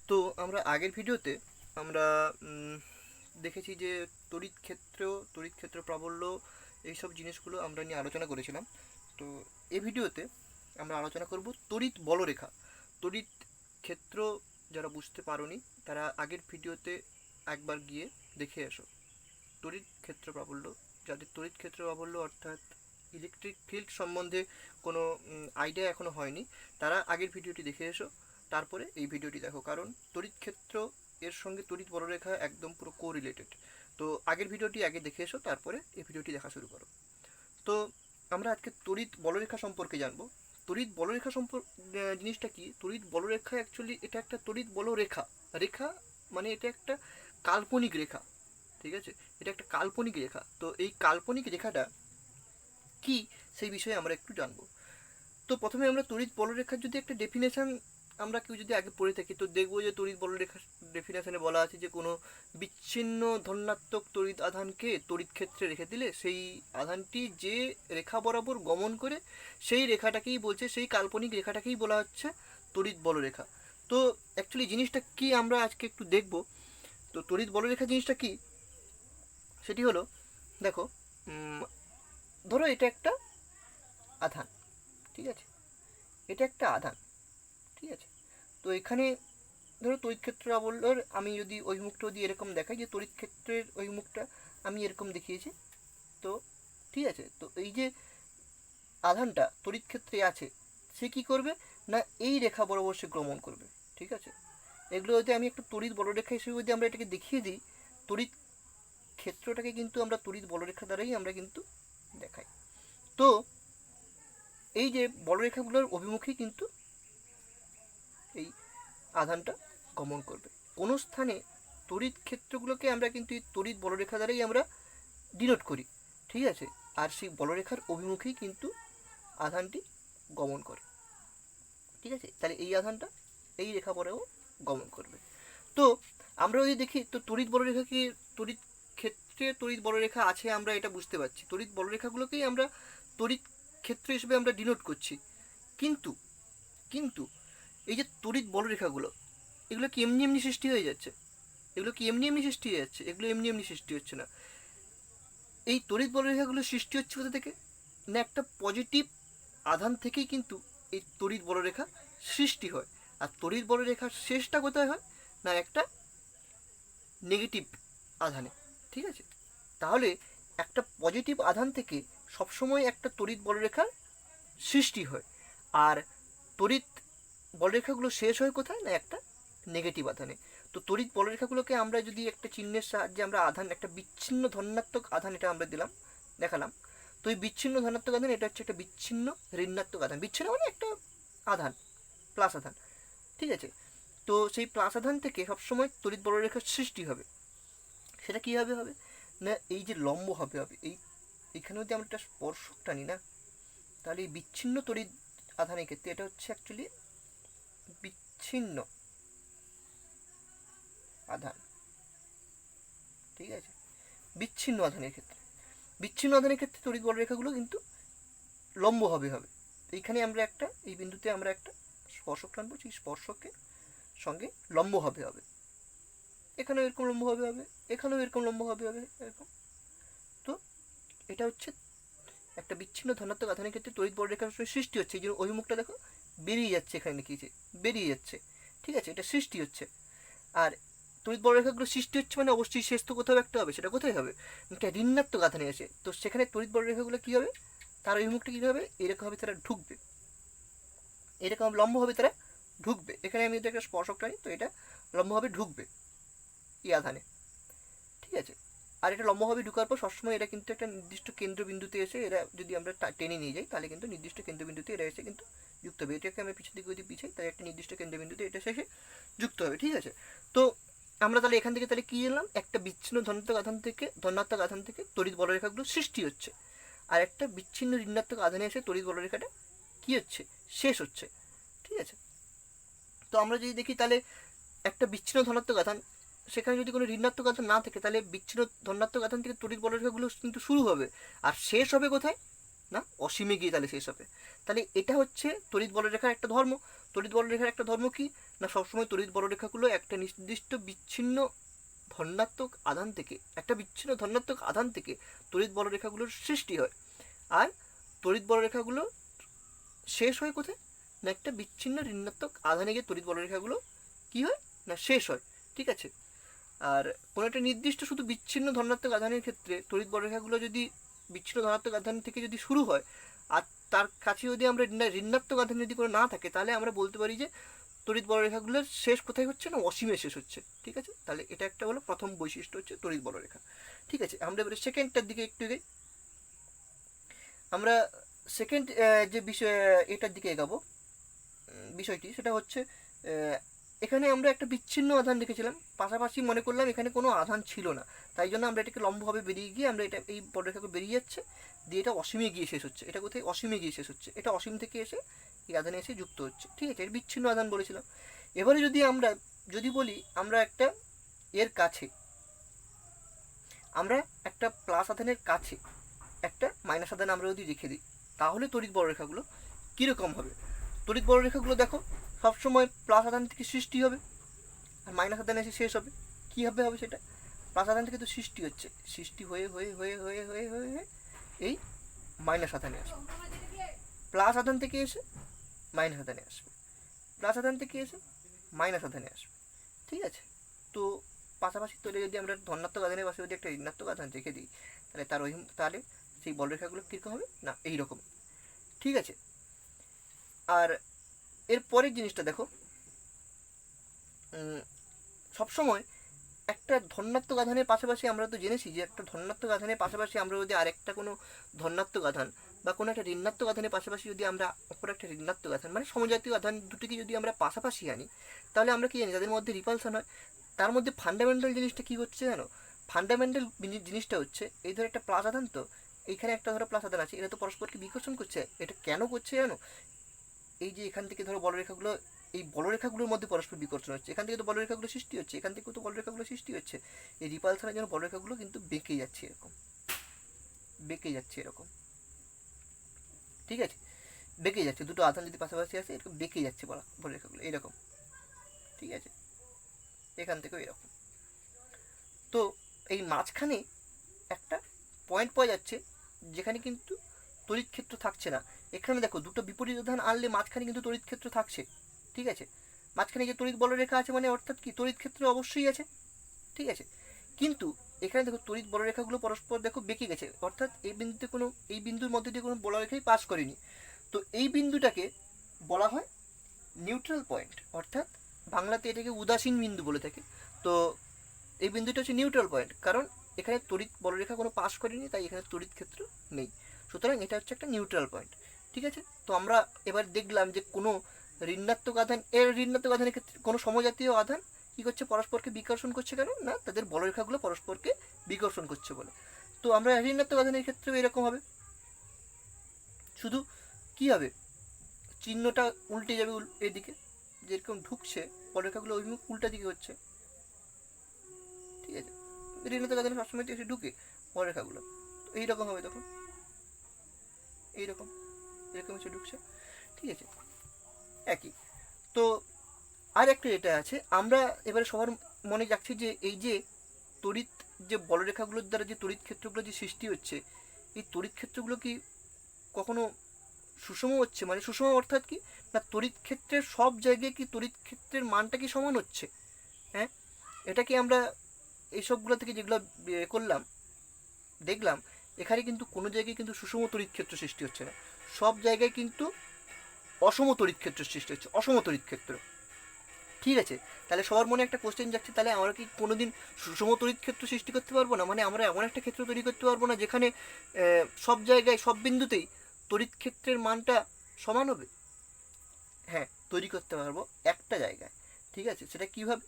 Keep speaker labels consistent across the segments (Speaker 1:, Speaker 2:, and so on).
Speaker 1: তো আমরা আগের ভিডিওতে আমরা দেখেছি যে তড়িৎ ক্ষেত্র প্রাবল্য এইসব জিনিসগুলো আমরা নিয়ে আলোচনা করেছিলাম। তো এই ভিডিওতে আমরা আলোচনা করব তড়িৎ বলরেখা। তড়িৎ ক্ষেত্র যারা বুঝতে পারোনি তারা আগের ভিডিওতে একবার গিয়ে দেখে এসো। তড়িৎ ক্ষেত্র প্রাবল্য, যাদের তড়িৎ ক্ষেত্র প্রাবল্য অর্থাৎ ইলেকট্রিক ফিল্ড সম্বন্ধে কোনো আইডিয়া এখনও হয়নি, তারা আগের ভিডিওটি দেখে এসো, তারপরে এই ভিডিওটি দেখো। কারণ তড়িৎ ক্ষেত্র এর সঙ্গে তড়িৎ বলরেখা একদম পুরো কোরিলেটেড। তো আগের ভিডিওটি আগে দেখে এসো, তারপরে এই ভিডিওটি দেখা শুরু করো। তো আমরা আজকে তড়িৎ বলরেখা সম্পর্কে জানবো। তড়িৎ বলরেখা জিনিসটা কি? তড়িৎ বলরেখা অ্যাকচুয়ালি এটা একটা তড়িৎ বলরেখা। রেখা মানে এটা একটা কাল্পনিক রেখা, ঠিক আছে? এটা একটা কাল্পনিক রেখা। তো এই কাল্পনিক রেখাটা কি সেই বিষয়ে আমরা একটু জানবো। তো প্রথমে আমরা তড়িৎ বলরেখার যদি একটা ডেফিনেশন আমরা কেউ যদি আগে পড়ে থাকি, তো দেখবো যে তড়িৎ বলরেখার ডেফিনেশনে বলা আছে যে কোনো বিচ্ছিন্ন ধনাত্মক তড়িৎ আধানকে তড়িৎ ক্ষেত্রে রেখে দিলে সেই আধানটি যে রেখা বরাবর গমন করে সেই রেখাটাকেই বলছে, সেই কাল্পনিক রেখাটাকেই বলা হচ্ছে তড়িৎ বলরেখা। তো অ্যাকচুয়ালি জিনিসটা কি আমরা আজকে একটু দেখব। তো তড়িৎ বলরেখা জিনিসটা কি সেটি হলো, দেখো, ধরো এটা একটা আধান, ঠিক আছে? এটা একটা আধান, ঠিক আছে? তো এখানে ধরো তড়িৎ ক্ষেত্র বললোর আমি যদি ওই মুখটা যদি এরকম দেখাই, যে তড়িৎ ক্ষেত্রের ওই মুখটা আমি এরকম দেখিয়েছি, তো ঠিক আছে? তো এই যে আধানটা তড়িৎ ক্ষেত্রে আছে, সে কি করবে না এই রেখা বরাবর সে গমন করবে, ঠিক আছে? এগুলো যদি আমি একটু তড়িৎ বলরেখা হিসেবে যদি আমরা এটাকে দেখিয়ে দিই, তড়িৎ ক্ষেত্রটাকে কিন্তু আমরা তড়িৎ বলরেখা দ্বারাই আমরা কিন্তু দেখাই। তো এই যে বলরেখাগুলোর অভিমুখেই কিন্তু এই আধানটা গমন করবে। কোনো স্থানে তড়িৎ ক্ষেত্রগুলোকে আমরা কিন্তু এই তড়িৎ বলরেখা দ্বারাই আমরা ডিনোট করি, ঠিক আছে? আর সেই বলরেখার অভিমুখেই কিন্তু আধানটি গমন করে, ঠিক আছে? তাহলে এই আধানটা এই রেখা পরেও গমন করবে। তো আমরা যদি দেখি, তো তড়িৎ বলরেখা কি, তড়িৎ ক্ষেত্রে তড়িৎ বলরেখা আছে আমরা এটা বুঝতে পারছি, তড়িৎ বলরেখাগুলোকেই আমরা তড়িৎ ক্ষেত্র হিসেবে আমরা ডিনোট করছি। কিন্তু কিন্তু এই যে তড়িৎ বলরেখাগুলো, এগুলো কি এমনি এমনি সৃষ্টি হয়ে যাচ্ছে? এগুলো কি এমনি এমনি সৃষ্টি হয়ে যাচ্ছে? এগুলো এমনি এমনি সৃষ্টি হচ্ছে না। এই তড়িৎ বলরেখাগুলো সৃষ্টি হচ্ছে কোথা থেকে? না একটা পজিটিভ আধান থেকেই কিন্তু এই তড়িৎ বলরেখা সৃষ্টি হয়। আর তড়িৎ বলরেখার শেষটা কোথায় হয়? না একটা নেগেটিভ আধানে, ঠিক আছে? তাহলে একটা পজিটিভ আধান থেকে সবসময় একটা তড়িৎ বলরেখার সৃষ্টি হয়। আর তড়িৎ বলরেখাগুলো শেষ হয় কোথায়? না একটা নেগেটিভ আধানে। তো তড়িৎ বলরেখাগুলোকে আমরা যদি একটা চিহ্নের সাহায্যে আমরা আধান, একটা বিচ্ছিন্ন ধনাত্মক আধান এটা আমরা দেখালাম। তো এই বিচ্ছিন্ন ধনাত্মক আধান এটা হচ্ছে একটা বিচ্ছিন্ন ঋণাত্মক আধান। বিচ্ছিন্ন মানে একটা আধান, প্লাস আধান, ঠিক আছে? তো সেই প্লাস আধান থেকে সবসময় তড়িৎ বলরেখার সৃষ্টি হবে। সেটা কীভাবে হবে? না এই যে লম্ব হবে এই এখানে যদি আমরা একটা স্পর্শক টানি না, তাহলে এই বিচ্ছিন্ন তড়িৎ আধানের ক্ষেত্রে এটা হচ্ছে অ্যাকচুয়ালি বিচ্ছিন্ন আধান, ঠিক আছে? বিচ্ছিন্ন আধানের ক্ষেত্রে তড়িৎ বলরেখাগুলো কিন্তু লম্ব হবে। এইখানে আমরা একটা, এই বিন্দুতে আমরা একটা স্পর্শক টানবো, সেই স্পর্শকের সঙ্গে লম্ব হবে। এখানেও এরকম লম্ব হবে, এখানেও এরকম লম্ব হবে এরকম। তো এটা হচ্ছে একটা বিচ্ছিন্ন ধনাত্মক আধানের ক্ষেত্রে তড়িৎ বলরেখার সৃষ্টি হচ্ছে। এই জন্য অভিমুখটা দেখো বেরিয়ে যাচ্ছে, এখানে লিখেছে বেরিয়ে যাচ্ছে, ঠিক আছে? এটা সৃষ্টি হচ্ছে। আর তড়িৎ বলরেখাগুলো সৃষ্টি হচ্ছে মানে অবশ্যই শেষ তো কোথাও একটা হবে। সেটা কোথায় হবে? একটা ঋণাত্মক আধানে আছে। তো সেখানে তড়িৎ বলরেখাগুলো কী হবে? তার অভিমুখটা কী হবে? এরকম হবে, তারা ঢুকবে, এরকম লম্ব হবে, তারা ঢুকবে। এখানে আমি যদি একটা স্পর্শক টানি, তো এটা লম্বভাবে ঢুকবে এই আধানে, ঠিক আছে? আর এটা লম্বভাবে ঢুকার পর সবসময় এটা কিন্তু একটা নির্দিষ্ট কেন্দ্রবিন্দুতে এসে, এরা যদি আমরা টেনে নিয়ে যাই তাহলে কিন্তু নির্দিষ্ট কেন্দ্রবিন্দুতে এরা এসে কিন্তু যুক্ত হবে। এটাকে আমরা পিছন দিকে যদি পিছাই, তাহলে একটা নির্দিষ্ট কেন্দ্রবিন্দুতে এটা এসে যুক্ত হবে, ঠিক আছে? তো আমরা তাহলে এখান থেকে তাহলে কী এলাম? একটা বিচ্ছিন্ন ধনাত্মক আধান থেকে তড়িৎ বলরেখাগুলো সৃষ্টি হচ্ছে, আর একটা বিচ্ছিন্ন ঋণাত্মক আধানে এসে তড়িৎ বলরেখাটা কী হচ্ছে? শেষ হচ্ছে, ঠিক আছে? তো আমরা যদি দেখি তাহলে একটা বিচ্ছিন্ন ধনাত্মক আধান, সেখানে যদি কোনো ঋণাত্মক আধান না থাকে, তাহলে বিচ্ছিন্ন ধনাত্মক আধান থেকে তড়িৎ বলরেখাগুলো কিন্তু শুরু হবে। আর শেষ হবে কোথায়? না অসীমে গিয়ে তাহলে শেষ হবে। তাহলে এটা হচ্ছে তড়িৎ বলরেখার একটা ধর্ম। তড়িৎ বলরেখার একটা ধর্ম কি না, সবসময় তড়িৎ বলরেখাগুলো একটা নির্দিষ্ট বিচ্ছিন্ন ধনাত্মক আধান থেকে, একটা বিচ্ছিন্ন ধনাত্মক আধান থেকে তড়িৎ বলরেখাগুলোর সৃষ্টি হয়। আর তড়িৎ বলরেখাগুলো শেষ হয় কোথায় না, একটা বিচ্ছিন্ন ঋণাত্মক আধানে গিয়ে তড়িৎ বলরেখাগুলো কী হয় না শেষ হয়। ঠিক আছে, আর কোনো একটা নির্দিষ্ট শুধু বিচ্ছিন্ন ধনাত্মক আধানের ক্ষেত্রে তড়িৎ বলরেখাগুলো যদি বিচ্ছিন্ন ধনাত্মক আধান থেকে যদি শুরু হয় আর তার কাছে যদি আমরা ঋণাত্মক আধান যদি কোনো না থাকে, তাহলে আমরা বলতে পারি যে তড়িৎ বলরেখাগুলোর শেষ কোথায় হচ্ছে না, অসীমে শেষ হচ্ছে। ঠিক আছে, তাহলে এটা একটা হলো প্রথম বৈশিষ্ট্য হচ্ছে তড়িৎ বলরেখা। ঠিক আছে, আমরা এবারে সেকেন্ডটার দিকে একটু এগাই। আমরা সেকেন্ড যে বিষয় এটার দিকে এগাবো বিষয়টি, সেটা হচ্ছে এখানে আমরা একটা বিচ্ছিন্ন আধান দেখেছিলাম, পাশাপাশি মনে করলাম এখানে কোনো আধান ছিল না, তাই জন্য আমরা এটাকে লম্বভাবে বেরিয়ে গিয়ে আমরা এটা এই বলরেখাকে বেরিয়ে যাচ্ছে দিয়ে এটা অসীমে গিয়ে শেষ হচ্ছে। এটা কোথায় অসীমে গিয়ে শেষ হচ্ছে, এটা অসীম থেকে এসে এই আধানে এসে যুক্ত হচ্ছে। ঠিক আছে, এর বিচ্ছিন্ন আধান বলেছিলাম। এবারে যদি আমরা বলি আমরা একটা এর কাছে, আমরা একটা প্লাস আধানের কাছে একটা মাইনাস আধান আমরা যদি রেখে দিই, তাহলে তড়িৎ বলরেখাগুলো কীরকম হবে। তড়িৎ বলরেখাগুলো দেখো সবসময় প্লাস আধান থেকে সৃষ্টি হবে আর মাইনাস আধানে এসে শেষ হবে। কীভাবে হবে সেটা, প্লাস আধান থেকে তো সৃষ্টি হচ্ছে, সৃষ্টি হয়ে হয়ে হয়ে হয়ে হয়ে হয়ে হয়ে এই মাইনাস আধানে আসবে, প্লাস আধান থেকে এসে মাইনাস আধানে আসবে, প্লাস আধান থেকে এসে মাইনাস আধানে আসবে। ঠিক আছে, তো পাশাপাশি তোলে যদি আমরা ধনাত্মক আধানের পাশে যদি একটা ঋণাত্মক আধান রেখে দিই, তাহলে সেই বলরেখাগুলো কীরকম হবে না এইরকম। ঠিক আছে, আর এর পরের জিনিসটা দেখো, সবসময় একটা ধনাত্মক আধানের পাশাপাশি আমরা তো জেনেছি যে একটা ধনাত্মক আধানের পাশাপাশি আমরা যদি আরেকটা কোনো ধনাত্মক আধান বা কোনো একটা ঋণাত্মক আধানের পাশাপাশি যদি আমরা অপর একটা ঋণাত্মক আধান মানে সমজাতীয় আধান দুটিকে যদি আমরা পাশাপাশি আনি, তাহলে আমরা কি জানি তাদের মধ্যে রিপালশন হয়। তার মধ্যে ফান্ডামেন্টাল জিনিসটা কী হচ্ছে জানো, ফান্ডামেন্টাল জিনিসটা হচ্ছে এই ধরো একটা প্লাস আধান, তো এইখানে একটা ধরো প্লাস আধান আছে, এটা তো পরস্পরকে বিকর্ষণ করছে। এটা কেন করছে জানো, এই যে এখান থেকে ধরো বলরেখাগুলো, এই বলরেখাগুলোর মধ্যে পরস্পর বিকর্ষণ হচ্ছে, এখান থেকে তো বলরেখাগুলো সৃষ্টি হচ্ছে, এখান থেকেও তো বলরেখাগুলো সৃষ্টি হচ্ছে। এই রিপালশনের জন্য বলরেখাগুলো কিন্তু বেঁকে যাচ্ছে এরকম, বেঁকে যাচ্ছে এরকম। ঠিক আছে, বেঁকে যাচ্ছে, দুটো আধান যদি পাশাপাশি আসে এরকম বেঁকে যাচ্ছে বলরেখাগুলো এইরকম। ঠিক আছে, এখান থেকেও এরকম। তো এই মাঝখানে একটা পয়েন্ট পাওয়া যাচ্ছে যেখানে কিন্তু তড়িৎ ক্ষেত্র থাকছে না। এখানে দেখো দুটো বিপরীত আধান আনলে মাঝখানে কিন্তু তড়িৎ ক্ষেত্র থাকছে। ঠিক আছে, মাঝখানে যে তড়িৎ বলরেখা আছে মানে অর্থাৎ কি তড়িৎ ক্ষেত্র অবশ্যই আছে। ঠিক আছে, কিন্তু এখানে দেখো তড়িৎ বলরেখাগুলো পরস্পর দেখো বেঁকে গেছে, অর্থাৎ এই বিন্দুর মধ্যে দিয়ে কোনো বলরেখাই পাস করেনি। তো এই বিন্দুটাকে বলা হয় নিউট্রাল পয়েন্ট, অর্থাৎ বাংলাতে এটাকে উদাসীন বিন্দু বলে থাকে। তো এই বিন্দুটা হচ্ছে নিউট্রাল পয়েন্ট, কারণ এখানে তড়িৎ বলরেখা কোনো পাস করেনি, তাই এখানে তড়িৎ ক্ষেত্র নেই। সুতরাং এটা হচ্ছে একটা নিউট্রাল পয়েন্ট। ঠিক আছে, তো আমরা এবার দেখলাম যে কোনো ঋণাত্মক আধান, ঋণাত্মক আধানের ক্ষেত্রে কোনো সমজাতীয় আধান কী করছে, পরস্পরকে বিকর্ষণ করছে। কেন না, তাদের বলরেখাগুলো পরস্পরকে বিকর্ষণ করছে বলে। তো আমরা ঋণাত্মক আধানের ক্ষেত্রেও এরকম হবে, শুধু কী হবে, চিহ্নটা উল্টে যাবে এদিকে, যেরকম ঢুকছে বলরেখাগুলো ওই উল্টা দিকে হচ্ছে। ঠিক আছে, ঋণাত্মক আধানে সবসময় তো এসে ঢুকে বলরেখাগুলো, তো এইরকম হবে তখন, এইরকম এরকম এসে ঢুকছে। ঠিক আছে, একই। তো আর একটা এটা আছে, আমরা এবারে সবার মনে যাচ্ছে যে এই যে তড়িৎ যে বলরেখাগুলোর দ্বারা যে তড়িৎ ক্ষেত্রগুলো যে সৃষ্টি হচ্ছে, এই তড়িৎ ক্ষেত্রগুলো কি কখনো সুষম হচ্ছে, মানে সুষম অর্থাৎ কি না তড়িৎ ক্ষেত্রের সব জায়গায় কি তড়িৎ ক্ষেত্রের মানটা কি সমান হচ্ছে। হ্যাঁ, এটা কি আমরা এইসবগুলো থেকে যেগুলো করলাম দেখলাম, এখানে কিন্তু কোনো জায়গায় কিন্তু সুষম তড়িৎ ক্ষেত্র সৃষ্টি হচ্ছে না, সব জায়গায় কিন্তু অসম তড়িৎ ক্ষেত্র সৃষ্টি হচ্ছে, অসম তড়িৎ ক্ষেত্র। ঠিক আছে, তাহলে সবার মনে একটা কোশ্চেন যাচ্ছে, তাহলে আমরা কি কোনোদিন সুষম তড়িৎ ক্ষেত্র সৃষ্টি করতে পারবো না, মানে আমরা এমন একটা ক্ষেত্র তৈরি করতে পারবো না যেখানে সব জায়গায় সব বিন্দুতেই তড়িৎ ক্ষেত্রের মানটা সমান হবে। হ্যাঁ, তৈরি করতে পারবো একটা জায়গায়। ঠিক আছে, সেটা কীভাবে,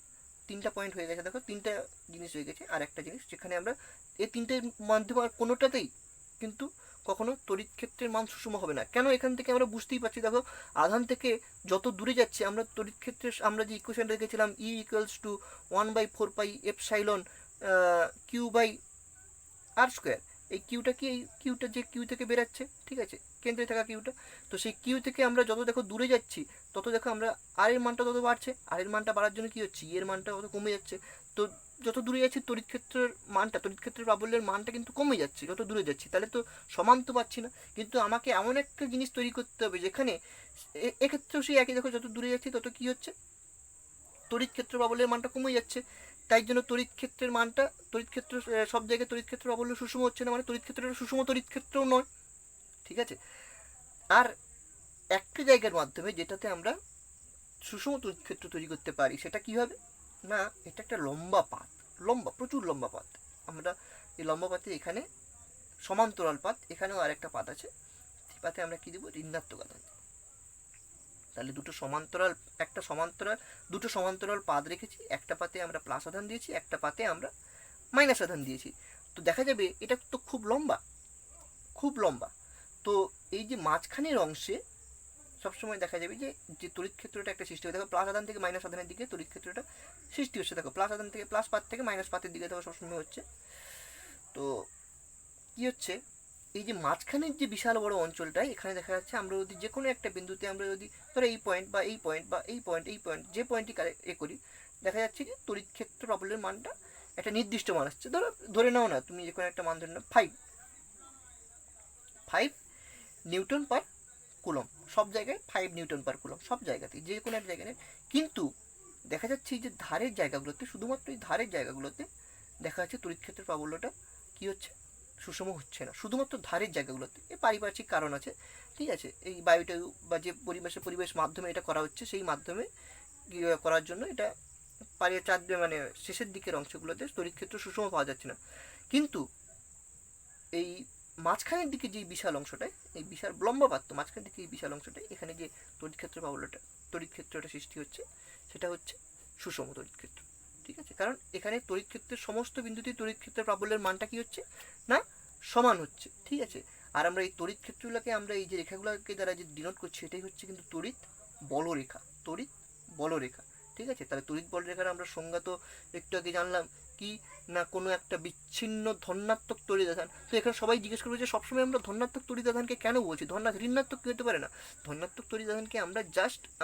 Speaker 1: তিনটা পয়েন্ট হয়ে গেছে দেখো, তিনটা জিনিস হয়ে গেছে। আর একটা জিনিস যেখানে আমরা এই তিনটের মাধ্যমে আর কোনোটাতেই কিন্তু কখনো তড়িৎ ক্ষেত্রের মান সুষম হবে না। কেন, এখান থেকে আমরা বুঝতেই পারছি, দেখো আধান থেকে যত দূরে যাচ্ছে আমরা তড়িৎ ক্ষেত্রের আমরা যে ইকুয়েশন রেখেছিলাম E = 1/4πε Q/r², এই কিউটা কি, এই কিউটা যে কিউ থেকে বেরাচ্ছে, ঠিক আছে, কেন্দ্রে থাকা কিউটা। তো সেই কিউ থেকে আমরা যত দেখো দূরে যাচ্ছি তত দেখো আমরা আর এর মানটা তত বাড়ছে, আর এর মানটা বাড়ার জন্য কী হচ্ছে, এর মানটা তত কমে যাচ্ছে। তো যত দূরে যাচ্ছি তড়িৎ ক্ষেত্রের মানটা, তড়িৎ ক্ষেত্রের প্রাবল্যের মানটা কিন্তু কমে যাচ্ছে যত দূরে যাচ্ছি, তাহলে তো সমান তো পাচ্ছি না। কিন্তু আমাকে এমন একটা জিনিস তৈরি করতে হবে যেখানে এক্ষেত্রেও সেই একই, দেখো যত দূরে যাচ্ছি তত কী হচ্ছে, তড়িৎ ক্ষেত্র প্রাবল্যের মানটা কমে যাচ্ছে। তাই জন্য তড়িৎ ক্ষেত্রের মানটা, তড়িৎ ক্ষেত্র সব জায়গায় তড়িৎ ক্ষেত্র প্রাবল্য সুষম হচ্ছে না, মানে তড়িৎ ক্ষেত্রটা সুষম তড়িৎ ক্ষেত্রও নয়, ঠিক আছে। আর একটা জায়গার মাধ্যমে যেটাতে আমরা সুষম তড়িৎ ক্ষেত্র তৈরি করতে পারি সেটা কী হবে না, এটা একটা লম্বা পাত, লম্বা, প্রচুর লম্বা পাত। আমরা এই লম্বা পাতে এখানে সমান্তরাল পাত, এখানেও আর একটা পাত আছে, সেই পাতে আমরা কী দেবো, ঋণাত্মক আধান। তাহলে দুটো সমান্তরাল পাত রেখেছি, একটা পাতে আমরা প্লাস আধান দিয়েছি, একটা পাতে আমরা মাইনাস আধান দিয়েছি। তো দেখা যাবে এটা তো খুব লম্বা, খুব লম্বা। তো এই যে মাঝখানের অংশে সবসময় দেখা যাবে যে যে তড়িৎ ক্ষেত্রটা একটা সৃষ্টি হয়, দেখো প্লাস আধান থেকে মাইনাস আধানের দিকে তড়িৎ ক্ষেত্রটা সৃষ্টি হচ্ছে, দেখো প্লাস আধান থেকে প্লাস পাত থেকে মাইনাস পাতের দিকে দেখো সবসময় হচ্ছে। তো কী হচ্ছে, এই যে মাঝখানের যে বিশাল বড় অঞ্চলটা, এখানে দেখা যাচ্ছে আমরা যদি যে কোনো একটা বিন্দুতে আমরা যদি ধরো এই পয়েন্ট বা এই পয়েন্ট বা এই পয়েন্ট, এই পয়েন্ট যে পয়েন্টই করি, দেখা যাচ্ছে যে তড়িৎ ক্ষেত্র প্রাবল্যের মানটা একটা নির্দিষ্ট মান আসছে। ধরে নাও না তুমি যে কোনো একটা মান ধরে নাও 5 নিউটন পার কুলম, সব জায়গায় 5 নিউটন পার কুলম, সব জায়গাতেই যে কোনো এক জায়গায়। কিন্তু দেখা যাচ্ছে যে ধারের জায়গাগুলোতে, শুধুমাত্র এই ধারের জায়গাগুলোতে দেখা যাচ্ছে তড়িৎ ক্ষেত্রের প্রাবল্যটা কী হচ্ছে, সুষম হচ্ছে না, শুধুমাত্র ধারের জায়গাগুলোতে। এ পারিপার্শ্বিক কারণ আছে, ঠিক আছে, এই বায়ুটায়ু বা যে পরিবেশ মাধ্যমে এটা করা হচ্ছে, সেই মাধ্যমে করার জন্য এটা মানে শেষের দিকের অংশগুলোতে তড়িৎ ক্ষেত্র সুষম পাওয়া যাচ্ছে না। কিন্তু এই মাঝখানের দিকে যে বিশাল অংশটায়, এই বিশাল লম্বা পাত্র মাঝখানের দিকে এই বিশাল অংশটায়, এখানে যে তড়িৎ ক্ষেত্র প্রাবল্যটা, তড়িৎ ক্ষেত্রটা সৃষ্টি হচ্ছে, সেটা হচ্ছে সুষম তড়িৎ ক্ষেত্র, ঠিক আছে। কারণ এখানে তড়িৎ ক্ষেত্রের সমস্ত বিন্দুতেই তড়িৎ ক্ষেত্রের প্রাবল্যের মানটা কী হচ্ছে না, সমান হচ্ছে, ঠিক আছে। আর আমরা এই তড়িৎ ক্ষেত্রগুলোকে আমরা এই যে রেখাগুলোকে দ্বারা যে ডিনোট করছি, এটাই হচ্ছে কিন্তু তড়িৎ বলরেখা, তড়িৎ বলরেখা, ঠিক আছে। তাহলে তড়িৎ বলরেখার আমরা সংজ্ঞা তো একটু আগে জানলাম কি না, কোনো একটা বিচ্ছিন্ন ধনাত্মক তড়িৎ আধান। তো এখানে সবাই জিজ্ঞেস করবে যে সবসময় আমরা ধনাত্মক তড়িৎ আধানকে কেন বলছি, ঋণাত্মক কি হতে পারে না? ধনাত্মক তড়িৎ আধানকে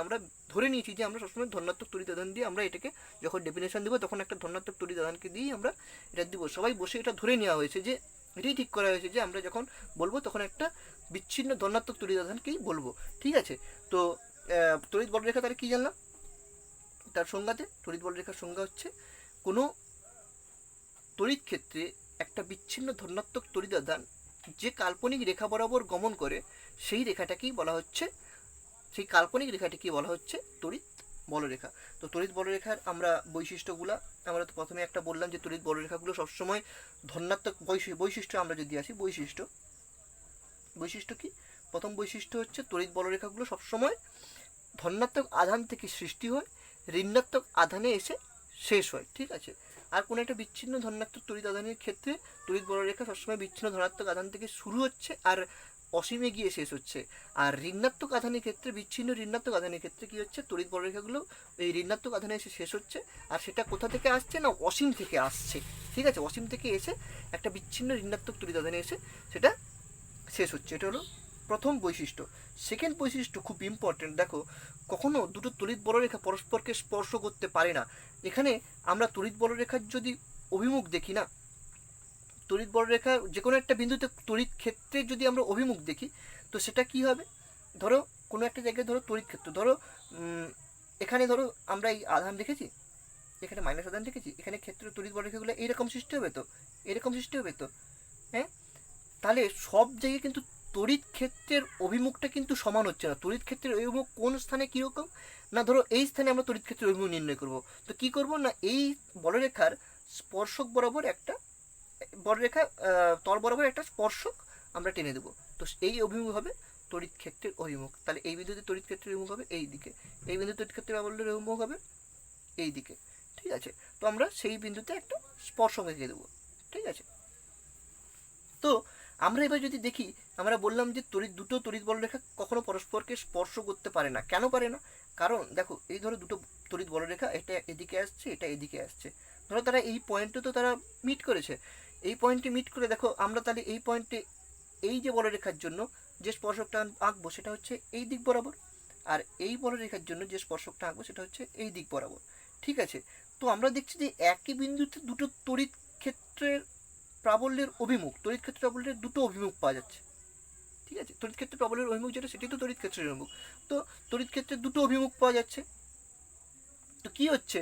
Speaker 1: আমরা ধরে নিয়েছি যে আমরা সবসময় ধনাত্মক তড়িৎ আধান দিয়ে আমরা এটাকে যখন ডেফিনেশন দেবো তখন একটা ধনাত্মক তড়িৎ আধানকে দিয়েই আমরা এটা দিব। সবাই বসে এটা ধরে নেওয়া হয়েছে যে এটাই ঠিক করা হয়েছে যে আমরা যখন বলবো তখন একটা বিচ্ছিন্ন ধনাত্মক তড়িৎ আধানকেই বলবো, ঠিক আছে। তো তড়িৎ বলরেখা তাহলে কী জানলাম, তার সংজ্ঞাতে তড়িৎ বলরেখার সংজ্ঞা হচ্ছে কোনো তড়িৎ ক্ষেত্রে একটা বিচ্ছিন্ন ধনাত্মক তড়িৎ আধান যে কাল্পনিক রেখা বরাবর গমন করে, সেই রেখাটাকেই বলা হচ্ছে, সেই কাল্পনিক রেখাটিকেই বলা হচ্ছে তড়িৎ বলরেখা। তো তড়িৎ বলরেখার আমরা বৈশিষ্ট্যগুলো, আমরা তো প্রথমে একটা বললাম যে তড়িৎ বলরেখাগুলো সবসময় ধনাত্মক বৈশিষ্ট্য আমরা যদি আসি, বৈশিষ্ট্য কি, প্রথম বৈশিষ্ট্য হচ্ছে তড়িৎ বলরেখাগুলো সবসময় ধনাত্মক আধান থেকে সৃষ্টি হয়, ঋণাত্মক আধানে এসে শেষ হয়, ঠিক আছে। আর কোনো একটা বিচ্ছিন্ন ধনাত্মক তড়িৎ আধানের ক্ষেত্রে তড়িৎ বলরেখা সবসময় বিচ্ছিন্ন ধনাত্মক আধান থেকে শুরু হচ্ছে আর অসীমে গিয়ে শেষ হচ্ছে। আর ঋণাত্মক আধানের ক্ষেত্রে, বিচ্ছিন্ন ঋণাত্মক আধানের ক্ষেত্রে কী হচ্ছে, তড়িৎ বলরেখাগুলো এই ঋণাত্মক আধানে এসে শেষ হচ্ছে, আর সেটা কোথা থেকে আসছে না, অসীম থেকে আসছে, ঠিক আছে। অসীম থেকে এসে একটা বিচ্ছিন্ন ঋণাত্মক তড়িৎ আধানে এসে সেটা শেষ হচ্ছে। এটা হলো প্রথম বৈশিষ্ট্য। সেকেন্ড বৈশিষ্ট্য খুব ইম্পর্টেন্ট, দেখো কখনো দুটো তড়িৎ বলরেখা পরস্পরকে স্পর্শ করতে পারে না। এখানে আমরা তড়িৎ বলরেখার যদি অভিমুখ দেখি না, তড়িৎ বলরেখা যে কোনো একটা বিন্দুতে তড়িৎ ক্ষেত্রে যদি আমরা অভিমুখ দেখি, তো সেটা কি হবে, ধরো কোনো একটা জায়গায় ধরো তড়িৎ ক্ষেত্র, ধরো এখানে ধরো আমরা এই আধান দেখেছি, এখানে মাইনাস আধান দেখেছি, এখানে ক্ষেত্র তড়িৎ বলরেখাগুলো এইরকম সৃষ্টি হবে তো, এরকম সৃষ্টি হবে তো, হ্যাঁ। তাহলে সব জায়গায় কিন্তু তড়িৎ ক্ষেত্রের অভিমুখটা কিন্তু সমান হচ্ছে না। তড়িৎ ক্ষেত্রের অভিমুখ কোন স্থানে কীরকম না, ধরো এই স্থানে আমরা তড়িৎ ক্ষেত্রের অভিমুখ নির্ণয় করব, তো কী করব না, এই বলরেখার স্পর্শক বরাবর একটা বলরেখা তল বরাবর একটা স্পর্শক আমরা টেনে দেবো, তো এই অভিমুখ হবে তড়িৎ ক্ষেত্রের অভিমুখ। তাহলে এই বিন্দুতে তড়িৎ ক্ষেত্রের অভিমুখ হবে এই দিকে, এই বিন্দুতে তড়িৎ ক্ষেত্রের প্রাবল্যের অভিমুখ হবে এই দিকে, ঠিক আছে। তো আমরা সেই বিন্দুতে একটা স্পর্শক এঁকে দেবো, ঠিক আছে। তো আমরা এবার যদি দেখি, আমরা বললাম যে দুটো তড়িৎ বলরেখা কখনো পরস্পরকে স্পর্শ করতে পারে না। কেন পারে না, কারণ দেখো এই ধরো দুটো তড়িৎ বলরেখা, এটা এদিকে আসছে, এটা এদিকে আসছে, ধরো তারা এই পয়েন্টে তো তারা মিট করেছে, এই পয়েন্টে মিট করে দেখো আমরা তাহলে এই পয়েন্টে এই যে বলরেখার জন্য যে স্পর্শকটা আঁকবো সেটা হচ্ছে এই দিক বরাবর, আর এই বলরেখার জন্য যে স্পর্শকটা আঁকবো সেটা হচ্ছে এই দিক বরাবর। ঠিক আছে, তো আমরা দেখছি যে একই বিন্দুতে দুটো তড়িৎ ক্ষেত্রের প্রাবল্যের অভিমুখ, তড়িৎ ক্ষেত্র প্রাবল্যের দুটো অভিমুখ পাওয়া যাচ্ছে। ঠিক আছে, তড়িৎ ক্ষেত্রের প্রাবল্যের অভিমুখ যেটা সেটাই তো তড়িৎ ক্ষেত্রের অভিমুখ। তো তড়িৎ ক্ষেত্রের দুটো অভিমুখ পাওয়া যাচ্ছে। তো কি হচ্ছে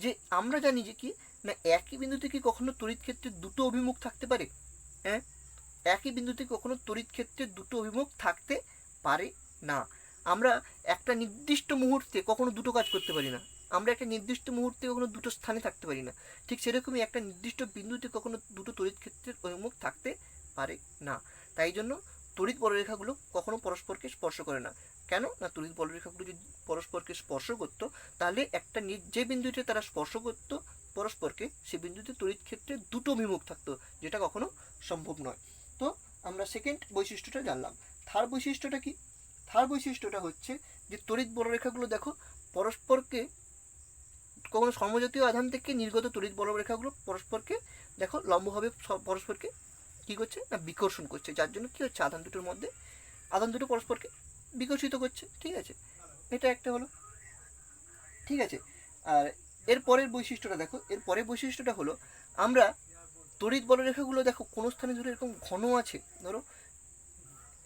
Speaker 1: যে আমরা জানি যে কি না একই বিন্দুতে কি কখনো তড়িৎ ক্ষেত্রের দুটো অভিমুখ থাকতে পারে? হ্যাঁ, একই বিন্দুতে কখনো তড়িৎ ক্ষেত্রের দুটো অভিমুখ থাকতে পারে না। আমরা একটা নির্দিষ্ট মুহূর্তে কখনো দুটো কাজ করতে পারি না, আমরা একটা নির্দিষ্ট মুহূর্তে কখনো দুটো স্থানে থাকতে পারি না। ঠিক সেরকমই একটা নির্দিষ্ট বিন্দুতে কখনো দুটো তড়িৎ ক্ষেত্রের অভিমুখ থাকতে পারে না। তাই জন্য তড়িৎ বলরেখাগুলো কখনো পরস্পরকে স্পর্শ করে না। কেন না, তড়িৎ বলরেখাগুলো যদি পরস্পরকে স্পর্শ করতো তাহলে একটা যে বিন্দুতে তারা স্পর্শ করতো পরস্পরকে সে বিন্দুতে তড়িৎ ক্ষেত্রে দুটো অভিমুখ থাকতো, যেটা কখনো সম্ভব নয়। তো আমরা সেকেন্ড বৈশিষ্ট্যটা জানলাম। থার্ড বৈশিষ্ট্যটা কি? থার্ড বৈশিষ্ট্যটা হচ্ছে যে তড়িৎ বলরেখাগুলো দেখো পরস্পরকে কখনো সমজাতীয় আধান থেকে নির্গত তড়িৎ বলরেখাগুলো পরস্পরকে দেখো লম্বভাবে পরস্পরকে কি করছে না বিকর্ষণ করছে, যার জন্য কি হচ্ছে আধান দুটোর মধ্যে আধান দুটো পরস্পরকে বিকর্ষিত করছে। ঠিক আছে, এটা একটা হলো। ঠিক আছে, আর এর পরের বৈশিষ্ট্যটা দেখো, এর পরের বৈশিষ্ট্যটা হলো আমরা তড়িৎ বলরেখাগুলো দেখো কোনো স্থানে ধরো এরকম ঘন আছে, ধরো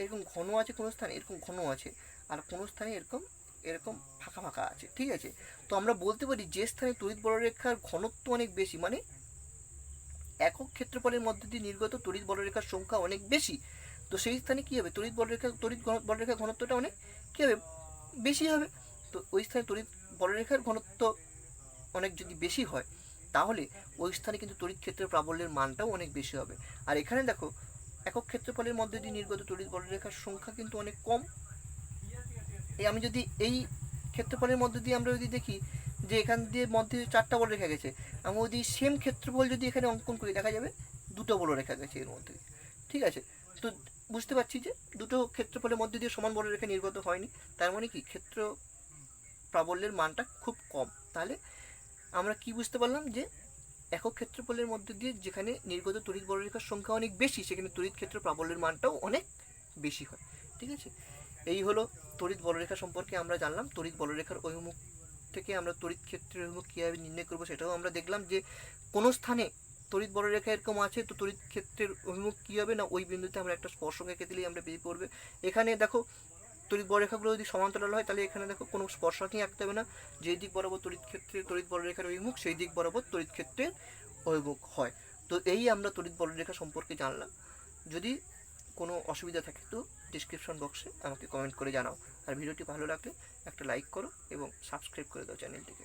Speaker 1: এরকম ঘন আছে কোনো স্থানে, এরকম ঘন আছে, আর কোনো স্থানে এরকম এরকম ফাঁকা ফাঁকা আছে। ঠিক আছে, তো আমরা বলতে পারি যে স্থানে তড়িৎ বলরেখার ঘনত্ব অনেক বেশি, মানে একক ক্ষেত্রফলের মধ্যে দিয়ে নির্গত তড়িৎ বলরেখার সংখ্যা অনেক বেশি, তো সেই স্থানে কী হবে তড়িৎ বলরেখার ঘনত্বটা অনেক কী হবে বেশি হবে। তো ওই স্থানে তড়িৎ বলরেখার ঘনত্ব অনেক যদি বেশি হয় তাহলে ওই স্থানে কিন্তু তড়িৎ ক্ষেত্রের প্রাবল্যের মানটাও অনেক বেশি হবে। আর এখানে দেখো একক ক্ষেত্রফলের মধ্যে দিয়ে নির্গত তড়িৎ বলরেখার সংখ্যা কিন্তু অনেক কম। এই আমি যদি এই ক্ষেত্রফলের মধ্যে দিয়ে আমরা যদি দেখি যে এখান দিয়ে মধ্যে 4টা বলরেখা গেছে, আমি যদি সেম ক্ষেত্রফল যদি এখানে অঙ্কন করি দেখা যাবে 2টো বলরেখা গেছে এর মধ্যে। ঠিক আছে, তো বুঝতে পারছি যে দুটো ক্ষেত্রফলের মধ্যে দিয়ে সমান বলরেখা নির্গত হয়নি, তার মানে কি ক্ষেত্র প্রাবল্যের মানটা খুব কম। তাহলে আমরা কি বুঝতে পারলাম যে একক ক্ষেত্রফলের মধ্যে দিয়ে যেখানে নির্গত তড়িৎ বলরেখার সংখ্যা অনেক বেশি সেখানে তড়িৎ ক্ষেত্র প্রাবল্যের মানটাও অনেক বেশি হয়। ঠিক আছে, এই হলো তড়িৎ বলরেখা সম্পর্কে আমরা জানলাম। তড়িৎ বলরেখার অভিমুখ থেকে আমরা তড়িৎ ক্ষেত্রের অভিমুখ কীভাবে নির্ণয় করবো সেটাও আমরা দেখলাম, যে কোনো স্থানে তড়িৎ বলরেখা এরকম আছে তো তড়িৎ ক্ষেত্রের অভিমুখ কী হবে না ওই বিন্দুতে আমরা একটা স্পর্শক এঁকে দিলেই আমরা বেরিয়ে পড়বে। এখানে দেখো তড়িৎ বলরেখাগুলো যদি সমান্তরাল হয় তাহলে এখানে দেখো কোনো স্পর্শকই আঁকতে হবে না, যেই দিক বরাবর তড়িৎ বলরেখার অভিমুখ সেই দিক বরাবর তড়িৎ ক্ষেত্রের অভিমুখ হয়। তো এই আমরা তড়িৎ বলরেখা সম্পর্কে জানলাম। যদি কোনো অসুবিধা থাকে তো ডিসক্রিপশন বক্সে আমাকে কমেন্ট করে জানাও। আর ভিডিওটি ভালো লাগলে একটা লাইক করো এবং সাবস্ক্রাইব করে দাও চ্যানেলটিকে।